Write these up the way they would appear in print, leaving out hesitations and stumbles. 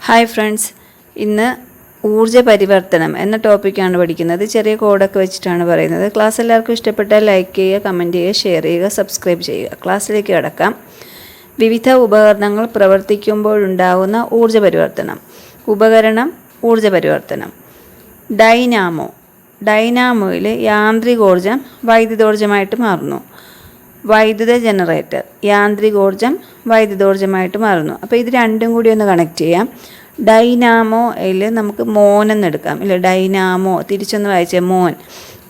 Hi friends, ഇന്ന് ഊർജ്ജ പരിവർത്തനം എന്ന ടോപ്പിക്കാണ് പഠിക്കുന്നത്. ചെറിയ കോഡൊക്കെ വെച്ചിട്ടാണ് പറയുന്നത്. ക്ലാസ് എല്ലാവർക്കും ഇഷ്ടപ്പെട്ടാൽ ലൈക്ക് ചെയ്യുക, കമൻറ്റ് ചെയ്യുക, ഷെയർ ചെയ്യുക, സബ്സ്ക്രൈബ് ചെയ്യുക. ക്ലാസ്സിലേക്ക് കടക്കാം. വിവിധ ഉപകരണങ്ങൾ പ്രവർത്തിക്കുമ്പോഴുണ്ടാകുന്ന ഊർജ്ജ പരിവർത്തനം. ഉപകരണം ഊർജ്ജ പരിവർത്തനം. ഡൈനാമോയിൽ യാന്ത്രികോർജ്ജം വൈദ്യുതോർജ്ജമായിട്ട് മാറുന്നു. വൈദ്യുത ജനറേറ്റർ യാന്ത്രികോർജ്ജം വൈദ്യുതോർജ്ജമായിട്ട് മാറുന്നു. അപ്പോൾ ഇത് രണ്ടും കൂടി ഒന്ന് കണക്ട് ചെയ്യാം. ഡൈനാമോയിൽ നമുക്ക് മോൻ എന്നെടുക്കാം, ഇല്ല ഡൈനാമോ തിരിച്ചൊന്ന് വായിച്ചേ, മോൻ.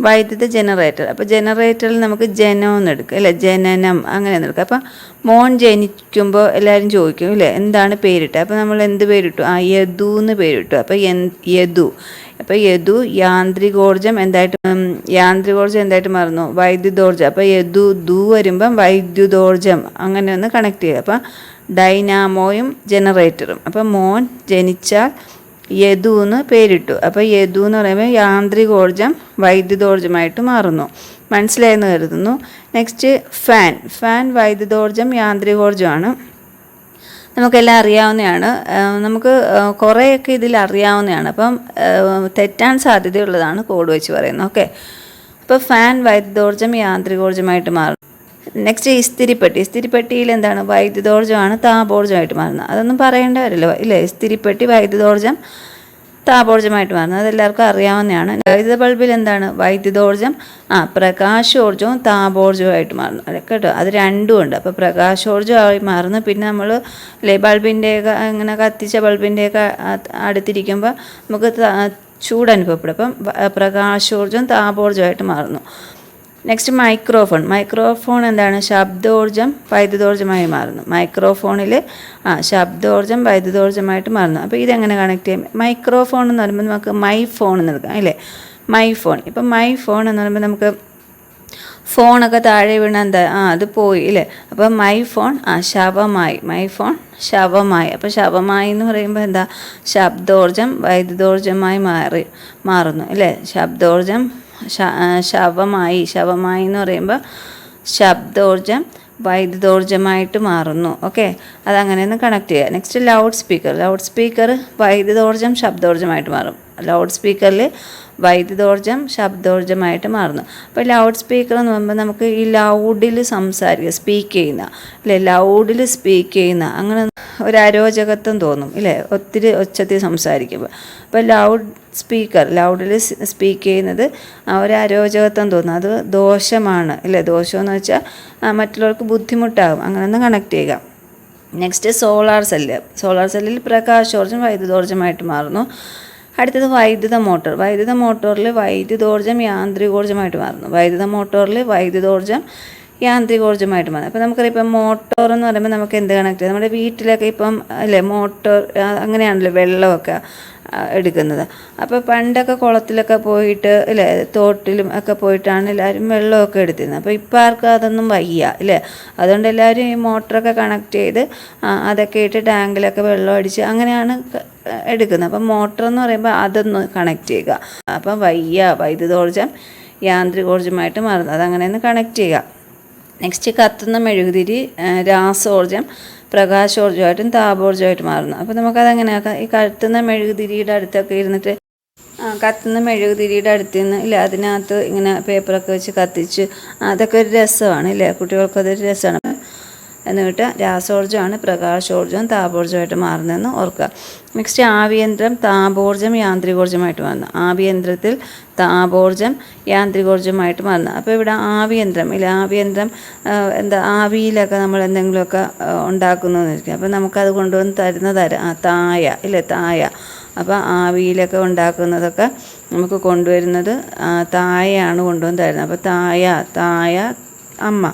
വൈദ്യുത ജനറേറ്റർ, അപ്പോൾ ജനറേറ്ററിൽ നമുക്ക് ജനം എന്നെടുക്കാം, ഇല്ല ജനനം അങ്ങനെ എന്നെടുക്കാം. അപ്പം മോൻ ജനിക്കുമ്പോൾ എല്ലാവരും ചോദിക്കും, ഇല്ലേ എന്താണ് പേരിട്ട്? അപ്പോൾ നമ്മൾ എന്ത് പേരിട്ടു? യദു എന്ന് പേരിട്ടു. അപ്പോൾ യദു. അപ്പോൾ യാന്ത്രികോർജ്ജം എന്തായിട്ട് മാറുന്നു? വൈദ്യുതോർജ്ജം. അപ്പോൾ ദു വരുമ്പം വൈദ്യുതോർജ്ജം അങ്ങനെ ഒന്ന് കണക്ട് ചെയ്യുക. അപ്പം ഡൈനാമോയും ജനറേറ്ററും. അപ്പം മോൻ ജനിച്ചാൽ യദു എന്ന് പേരിട്ടു. അപ്പോൾ യദു എന്ന് പറയുമ്പോൾ യാന്ത്രികോർജ്ജം വൈദ്യുതോർജ്ജമായിട്ട് മാറുന്നു. മനസ്സിലായെന്ന് കരുതുന്നു. നെക്സ്റ്റ് ഫാൻ വൈദ്യുതോർജ്ജം യാന്ത്രികോർജ്ജമാണ്. നമുക്കെല്ലാം അറിയാവുന്നതാണ്. നമുക്ക് കുറേയൊക്കെ ഇതിൽ അറിയാവുന്നതാണ്. അപ്പം തെറ്റാൻ സാധ്യതയുള്ളതാണ് കോഡ് വെച്ച് പറയുന്നത്. ഓക്കെ, അപ്പോൾ ഫാൻ വൈദ്യുതോർജ്ജം യാന്ത്രികോർജ്ജമായിട്ട് മാറും. നെക്സ്റ്റ് ഇസ്തിരിപ്പെട്ടിയിൽ എന്താണ്? വൈദ്യുതോർജ്ജമാണ് താപോർജ്ജമായിട്ട് മാറുന്നത്. അതൊന്നും പറയേണ്ട കാര്യമില്ല, ഇല്ലേ? ഇസ്തിരിപ്പെട്ടി വൈദ്യുതോർജ്ജം താപോർജ്ജമായിട്ട് മാറുന്നത് അതെല്ലാവർക്കും അറിയാവുന്നതാണ്. വൈദ്യുത ബൾബിൽ എന്താണ്? വൈദ്യുതോർജ്ജം പ്രകാശോർജ്ജവും താപോർജ്ജവുമായിട്ട് മാറുന്നു. കേട്ടോ, അത് രണ്ടും ഉണ്ട്. അപ്പോൾ പ്രകാശോർജ്ജമായി മാറുന്നു. പിന്നെ നമ്മൾ ബൾബിൻ്റെയൊക്കെ ഇങ്ങനെ കത്തിച്ച ബൾബിൻ്റെയൊക്കെ അടുത്തിരിക്കുമ്പോൾ നമുക്ക് ചൂട് അനുഭവപ്പെടും. അപ്പം പ്രകാശോർജ്ജം താപോർജ്ജമായിട്ട് മാറുന്നു. നെക്സ്റ്റ് മൈക്രോഫോൺ എന്താണ്? ശബ്ദോർജ്ജം വൈദ്യുതോർജ്ജമായി മാറുന്നു. മൈക്രോഫോണിൽ ശബ്ദോർജ്ജം വൈദ്യുതോർജ്ജമായിട്ട് മാറുന്നു. അപ്പോൾ ഇതെങ്ങനെ കണക്ട് ചെയ്യും? മൈക്രോഫോൺ എന്ന് പറയുമ്പോൾ നമുക്ക് മൈ ഫോൺ എന്ന് എടുക്കാം, അല്ലേ? My phone. ഇപ്പം മൈ ഫോൺ എന്ന് പറയുമ്പോൾ നമുക്ക് ഫോണൊക്കെ താഴെ വീണ എന്താ? അത് പോയി, ഇല്ലേ? അപ്പോൾ മൈ ഫോൺ ശവമായി. അപ്പോൾ ശവമായി എന്ന് പറയുമ്പോൾ എന്താ? ശബ്ദോർജ്ജം വൈദ്യുതോർജ്ജമായി മാറുന്നു, അല്ലേ? ശബ്ദോർജ്ജം ശവമായി എന്ന് പറയുമ്പോൾ ശബ്ദോർജ്ജം വൈദ്യുതോർജ്ജമായിട്ട് മാറുന്നു. ഓക്കെ, അതങ്ങനെയൊന്ന് കണക്ട് ചെയ്യുക. നെക്സ്റ്റ് ലൗഡ് സ്പീക്കർ വൈദ്യുതോർജ്ജം ശബ്ദോർജ്ജമായിട്ട് മാറും. ലൗഡ് സ്പീക്കറിൽ വൈദ്യുതോർജ്ജം ശബ്ദോർജ്ജമായിട്ട് മാറുന്നു. അപ്പോൾ ലൗഡ് സ്പീക്കർ എന്ന് പറയുമ്പോൾ നമുക്ക് ഈ ലൗഡിൽ സ്പീക്ക് ചെയ്യുന്ന അങ്ങനെ ഒരു അരോചകത്വം തോന്നും, ഇല്ലേ? ഒത്തിരി ഒച്ചത്തിൽ സംസാരിക്കുമ്പോൾ. അപ്പോൾ ലൗഡിൽ സ്പീക്ക് ചെയ്യുന്നത് ഒരു അരോചകത്വം തോന്നും. അത് ദോഷമാണ്, ഇല്ലേ? ദോഷമെന്ന് വെച്ചാൽ മറ്റുള്ളവർക്ക് ബുദ്ധിമുട്ടാകും. അങ്ങനെയൊന്ന് കണക്ട് ചെയ്യുക. നെക്സ്റ്റ് സോളാർ സെല്ലിൽ പ്രകാശോർജ്ജം വൈദ്യുതോർജ്ജമായിട്ട് മാറുന്നു. അടുത്തത് വൈദ്യുത മോട്ടോറിൽ വൈദ്യുതോർജ്ജം യാന്ത്രികോർജ്ജമായിട്ട് മാറുന്നു. അപ്പോൾ നമുക്കറിയാം, ഇപ്പം മോട്ടോർ എന്ന് പറയുമ്പോൾ നമുക്ക് എന്ത് കണക്ട് ചെയ്യാം? നമ്മുടെ വീട്ടിലൊക്കെ ഇപ്പം അല്ലേ മോട്ടോർ അങ്ങനെയാണല്ലോ വെള്ളമൊക്കെ എടുക്കുന്നത്. അപ്പോൾ പണ്ടൊക്കെ കുളത്തിലൊക്കെ പോയിട്ട്, അല്ലേ, തോട്ടിലും ഒക്കെ പോയിട്ടാണ് എല്ലാവരും വെള്ളമൊക്കെ എടുത്തിരുന്നത്. അപ്പോൾ ഇപ്പോൾ ആർക്കും അതൊന്നും വയ്യ, അല്ലേ? അതുകൊണ്ട് എല്ലാവരും ഈ മോട്ടറൊക്കെ കണക്ട് ചെയ്ത് അതൊക്കെ ഇട്ട് ടാങ്കിലൊക്കെ വെള്ളം അടിച്ച് അങ്ങനെയാണ് എടുക്കുന്നത്. അപ്പം മോട്ടർ എന്ന് പറയുമ്പോൾ അതൊന്ന് കണക്ട് ചെയ്യുക. അപ്പം വൈദ്യുതോർജ്ജം യാന്ത്രികോർജ്ജമായിട്ട് മാറുന്നത് അതങ്ങനെയൊന്ന് കണക്ട് ചെയ്യുക. നെക്സ്റ്റ് കത്തുന്ന മെഴുകുതിരി രാസോർജ്ജം പ്രകാശോർജ്ജമായിട്ടും താപോർജ്ജമായിട്ട് മാറുന്നു. അപ്പോൾ നമുക്കതെങ്ങനെയാക്കാം? ഈ കത്തുന്ന മെഴുകുതിരിയുടെ അടുത്തൊക്കെ ഇരുന്നിട്ട് കത്തുന്ന മെഴുകുതിരിയുടെ അടുത്ത് നിന്ന്, ഇല്ല, അതിനകത്ത് ഇങ്ങനെ പേപ്പറൊക്കെ വെച്ച് കത്തിച്ച് അതൊക്കെ ഒരു രസമാണ്, ഇല്ലേ? കുട്ടികൾക്കതൊരു രസമാണ്. എന്നിട്ട് രാസോർജ്ജമാണ് പ്രകാശോർജ്ജവും താപോർജ്ജമായിട്ട് മാറുന്നതെന്ന് ഓർക്കുക. നെക്സ്റ്റ് ആവിയന്ത്രം താപോർജ്ജം യാന്ത്രികോർജ്ജമായിട്ട് മാറുന്നു. ആവിയന്ത്രത്തിൽ താപോർജ്ജം യാന്ത്രികോർജ്ജമായിട്ട് മാറുന്നു. അപ്പോൾ ഇവിടെ ആവിയന്ത്രം എന്താ? ആവിയിലൊക്കെ നമ്മൾ എന്തെങ്കിലുമൊക്കെ ഉണ്ടാക്കുന്നു എന്നിരിക്കും. അപ്പോൾ നമുക്കത് കൊണ്ടുവന്ന് തരുന്ന തായ. അപ്പോൾ ആവിയിലൊക്കെ ഉണ്ടാക്കുന്നതൊക്കെ നമുക്ക് കൊണ്ടുവരുന്നത് തായയാണ് കൊണ്ടുവന്ന് തരുന്നത്. അപ്പോൾ തായ അമ്മ.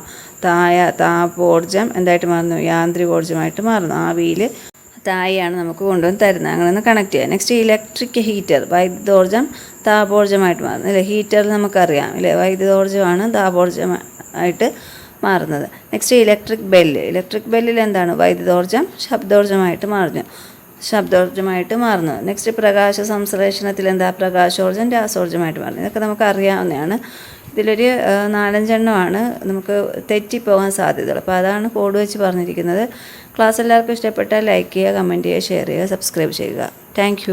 താപോർജ്ജം എന്തായിട്ട് മാറുന്നു? യാന്ത്രികോർജ്ജമായിട്ട് മാറുന്നു. ആവിയിൽ തായയാണ് നമുക്ക് കൊണ്ടുവന്ന് തരുന്നത്. അങ്ങനെ ഒന്ന് കണക്ട് ചെയ്യുക. നെക്സ്റ്റ് ഇലക്ട്രിക് ഹീറ്റർ വൈദ്യുതോർജ്ജം താപോർജ്ജമായിട്ട് മാറുന്നു, അല്ലേ? ഹീറ്റർ നമുക്കറിയാം, അല്ലേ? വൈദ്യുതോർജ്ജമാണ് താപോർജ്ജമായിട്ട് മാറുന്നത്. നെക്സ്റ്റ് ഇലക്ട്രിക് ബെല്ലിൽ എന്താണ്? വൈദ്യുതോർജ്ജം ശബ്ദോർജ്ജമായിട്ട് മാറുന്നു. ശബ്ദോർജ്ജമായിട്ട് മാറുന്നു. നെക്സ്റ്റ് പ്രകാശ സംശ്ലേഷണത്തിൽ എന്താ പ്രകാശോർജ്ജം രാസോർജ്ജമായിട്ട് മാറുന്നു. ഇതൊക്കെ നമുക്ക് അറിയാവുന്നതാണ്. ഇതിലൊരു 4-5 എണ്ണമാണ് നമുക്ക് തെറ്റിപ്പോകാൻ സാധ്യതയുള്ളൂ. അപ്പോൾ അതാണ് കോഡ് വെച്ച് പറഞ്ഞിരിക്കുന്നത്. ക്ലാസ് എല്ലാവർക്കും ഇഷ്ടപ്പെട്ടാൽ ലൈക്ക് ചെയ്യുക, കമൻറ്റ് ചെയ്യുക, ഷെയർ ചെയ്യുക, സബ്സ്ക്രൈബ് ചെയ്യുക. താങ്ക്